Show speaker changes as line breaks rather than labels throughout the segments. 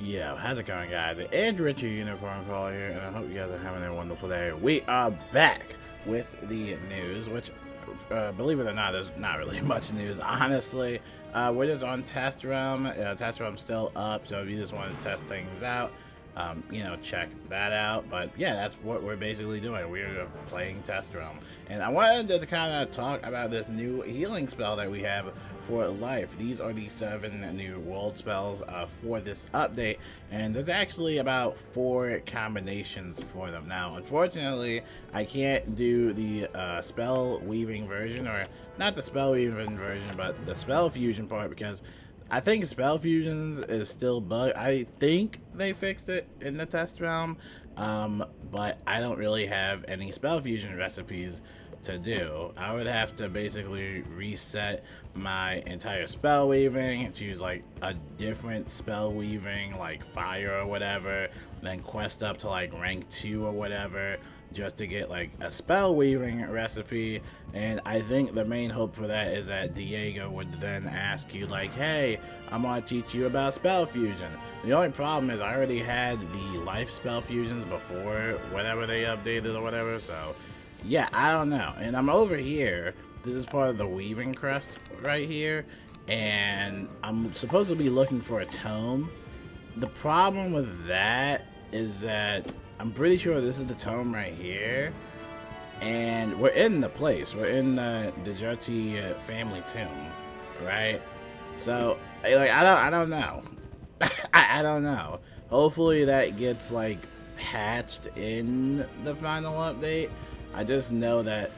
Yo, how's it going, guys? It's Richard Unicorn Call here, and I hope you guys are having a wonderful day. We are back with the news, which, believe it or not, there's not really much news, honestly. We're just on Test Realm. Test Realm's still up, so if you just want to test things out, check that out. But yeah, that's what we're basically doing. We're playing Test Realm. And I wanted to kind of talk about this new healing spell that we have for life. These are the 7 new world spells for this update, and there's actually about 4 combinations for them. Now, unfortunately, I can't do the spell weaving version, or not the spell weaving version, but the spell fusion part, because I think spell fusions is still bugged. I think they fixed it in the test realm, but I don't really have any spell fusion recipes to do. I would have to basically reset my entire spell weaving and choose like a different spell weaving, like fire or whatever, then quest up to like rank 2 or whatever, just to get like a spell weaving recipe. And I think the main hope for that is that Diego would then ask you like, hey, I'm gonna teach you about spell fusion. The only problem is I already had the life spell fusions before whatever they updated or whatever, so yeah, I don't know. And I'm over here. This is part of the weaving crest right here, and I'm supposed to be looking for a tome. The problem with that is that I'm pretty sure this is the tome right here, and we're in the place. We're in the Dejerti family tomb, right? So, like, I don't know. I don't know. Hopefully that gets like patched in the final update. I just know that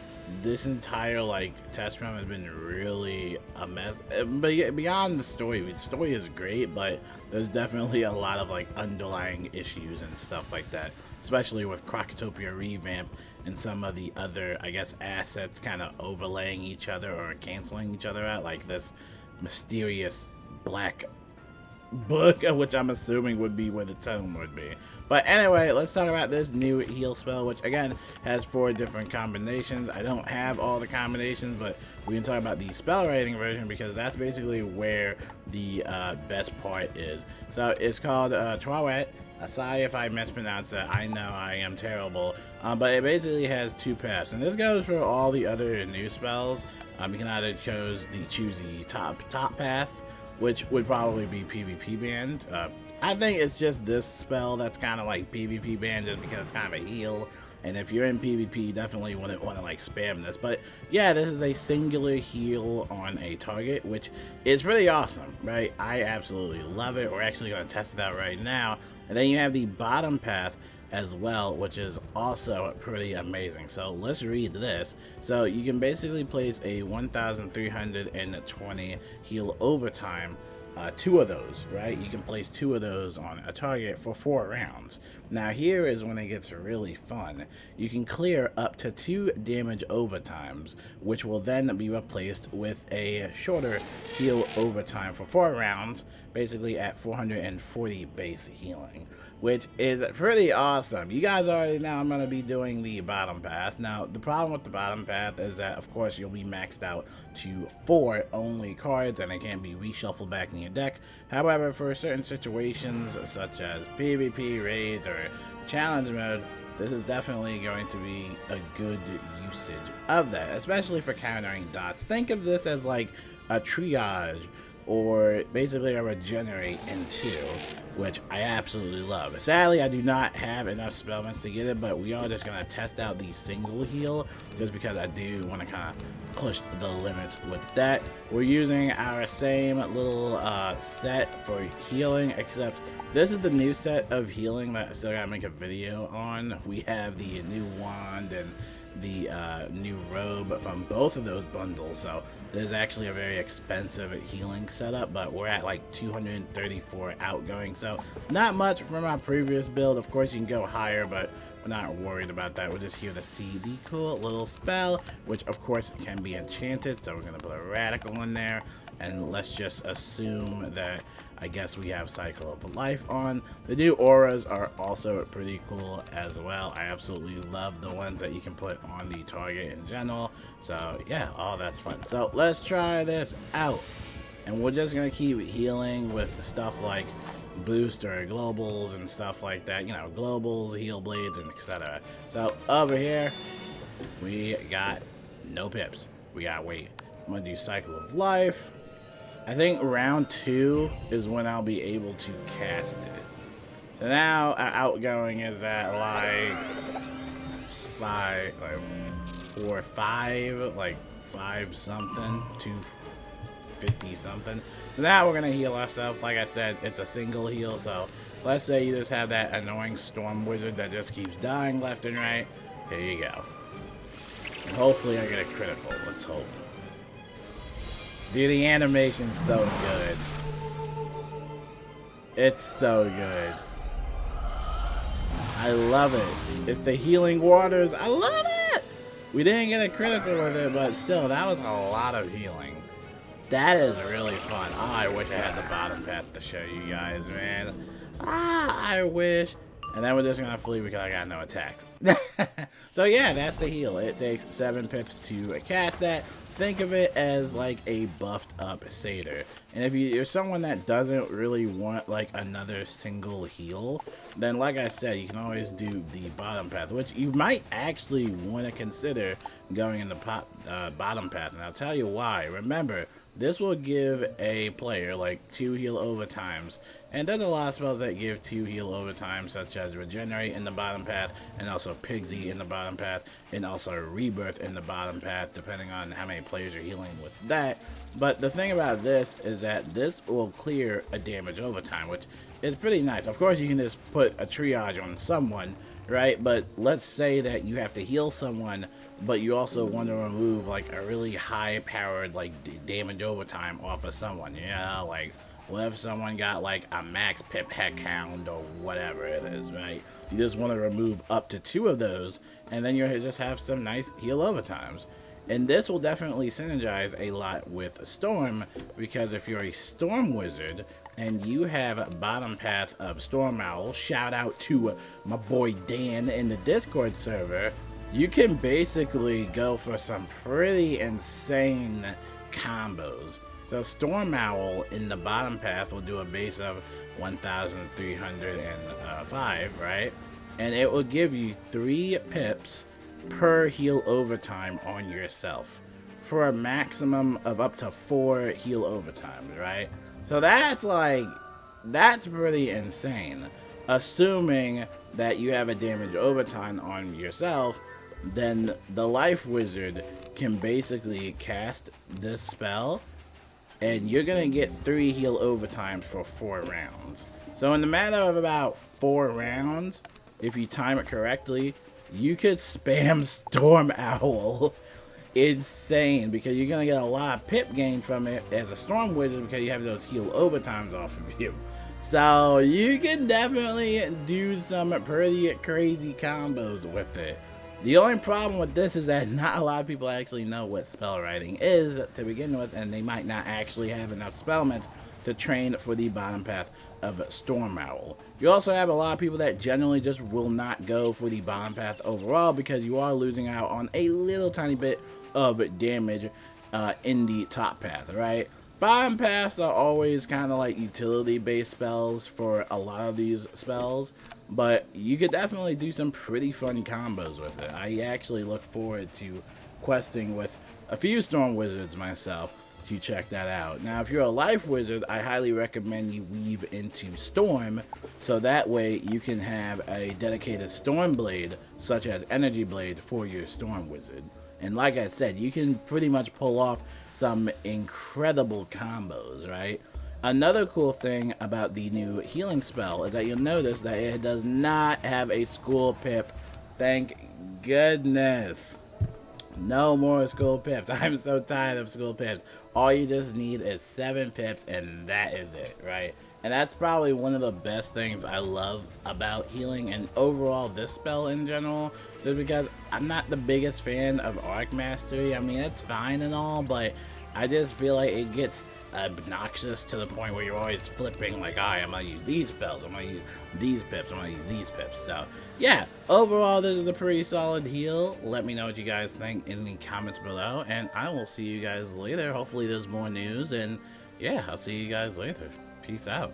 this entire like test run has been really a mess. But beyond the story is great, but there's definitely a lot of like underlying issues and stuff like that, especially with Crocotopia revamp and some of the other, I guess, assets kind of overlaying each other or canceling each other out, like this mysterious black book, which I'm assuming would be where the tome would be. But anyway, let's talk about this new heal spell, which again has 4 different combinations. I don't have all the combinations, but we can talk about the spell rating version because that's basically where the best part is. So it's called Taweret. Sorry if I mispronounce that. I know I am terrible. But it basically has 2 paths, and this goes for all the other new spells. You can either choose the top path, which would probably be PvP banned. I think it's just this spell that's kind of like PvP banned just because it's kind of a heal. And if you're in PvP, you definitely wouldn't want to like spam this. But yeah, this is a singular heal on a target, which is pretty awesome, right? I absolutely love it. We're actually going to test it out right now. And then you have the bottom path as well, which is also pretty amazing. So let's read this. So you can basically place a 1,320 heal overtime, 2 of those, right? You can place 2 of those on a target for 4 rounds. Now here is when it gets really fun. You can clear up to 2 damage overtimes, which will then be replaced with a shorter heal overtime for 4 rounds, basically at 440 base healing, which is pretty awesome. You guys already know I'm going to be doing the bottom path. Now, the problem with the bottom path is that, of course, you'll be maxed out to 4 only cards, and they can't be reshuffled back in your deck. However, for certain situations, such as PvP, raids, or challenge mode, this is definitely going to be a good usage of that, especially for countering dots. Think of this as like a triage, or basically a regenerate in 2, which I absolutely love. Sadly, I do not have enough spellments to get it, but we are just going to test out the single heal, just because I do want to kind of push the limits with that. We're using our same little set for healing, except this is the new set of healing that I still gotta make a video on. We have the new wand and the new robe from both of those bundles, so this is actually a very expensive healing setup, but we're at like 234 outgoing, so not much from our previous build. Of course you can go higher, but we're not worried about that. We're just here to see the cool little spell, which of course can be enchanted, so we're gonna put a radical in there. And let's just assume that, I guess, we have Cycle of Life on. The new auras are also pretty cool as well. I absolutely love the ones that you can put on the target in general. So yeah, all that's fun. So let's try this out. And we're just going to keep healing with stuff like boost or globals and stuff like that. You know, globals, heal blades, and etc. So over here, we got no pips. We gotta wait. I'm gonna do cycle of life. I think round 2 is when I'll be able to cast it. So now our outgoing is at like 5 something, 250 something. So now we're gonna heal ourselves. Like I said, it's a single heal. So let's say you just have that annoying storm wizard that just keeps dying left and right. Here you go. And hopefully I get a critical. Let's hope. Dude, the animation's so good. It's so good. I love it. It's the healing waters. I love it. We didn't get a critical with it, but still, that was a lot of healing. That is really fun. Oh, I wish I had the bottom path to show you guys, man. I wish. And then we're just gonna flee because I got no attacks. So yeah, that's the heal. It takes 7 pips to cast that. Think of it as like a buffed up satyr. And if you're someone that doesn't really want like another single heal, then like I said, you can always do the bottom path, which you might actually want to consider going in the bottom path. And I'll tell you why. Remember, this will give a player like 2 heal overtimes. And there's a lot of spells that give 2 heal overtimes, such as Regenerate in the bottom path, and also Pigsy in the bottom path, and also Rebirth in the bottom path, depending on how many players are healing with that. But the thing about this is that this will clear a damage overtime, which is pretty nice. Of course, you can just put a triage on someone, right? But let's say that you have to heal someone, but you also want to remove like a really high-powered like damage overtime off of someone, you know, like what if someone got like a max pip heck hound or whatever it is, right? You just want to remove up to 2 of those, and then you just have some nice heal overtimes. And this will definitely synergize a lot with Storm, because if you're a Storm Wizard and you have a bottom path of Storm Owl, shout out to my boy Dan in the Discord server, you can basically go for some pretty insane combos. So Storm Owl in the bottom path will do a base of 1,305, right? And it will give you 3 pips per heal overtime on yourself for a maximum of up to 4 heal overtimes, right? So that's pretty insane. Assuming that you have a damage overtime on yourself, then the Life Wizard can basically cast this spell, and you're gonna get 3 heal overtimes for 4 rounds. So in the matter of about 4 rounds, if you time it correctly, you could spam Storm Owl. Insane, because you're gonna get a lot of pip gain from it as a Storm Wizard because you have those heal overtimes off of you. So you can definitely do some pretty crazy combos with it. The only problem with this is that not a lot of people actually know what spell writing is to begin with, and they might not actually have enough spellments to train for the bottom path of Storm Owl. You also have a lot of people that generally just will not go for the bottom path overall because you are losing out on a little tiny bit of damage in the top path, right? Bottom paths are always kind of like utility-based spells for a lot of these spells, but you could definitely do some pretty fun combos with it. I actually look forward to questing with a few Storm Wizards myself to check that out. Now, if you're a Life Wizard, I highly recommend you weave into Storm, so that way you can have a dedicated Storm Blade, such as Energy Blade, for your Storm Wizard. And like I said, you can pretty much pull off some incredible combos, right? Another cool thing about the new healing spell is that you'll notice that it does not have a school pip. Thank goodness. No more school pips. I'm so tired of school pips. All you just need is 7 pips and that is it, right? And that's probably one of the best things I love about healing and overall this spell in general, just because I'm not the biggest fan of Arc Mastery. I mean, it's fine and all, but I just feel like it gets obnoxious to the point where you're always flipping like, alright, I'm gonna use these spells, I'm gonna use these pips, I'm gonna use these pips. So yeah, overall this is a pretty solid heal. Let me know what you guys think in the comments below, and I will see you guys later. Hopefully there's more news, and yeah, I'll see you guys later. Peace out.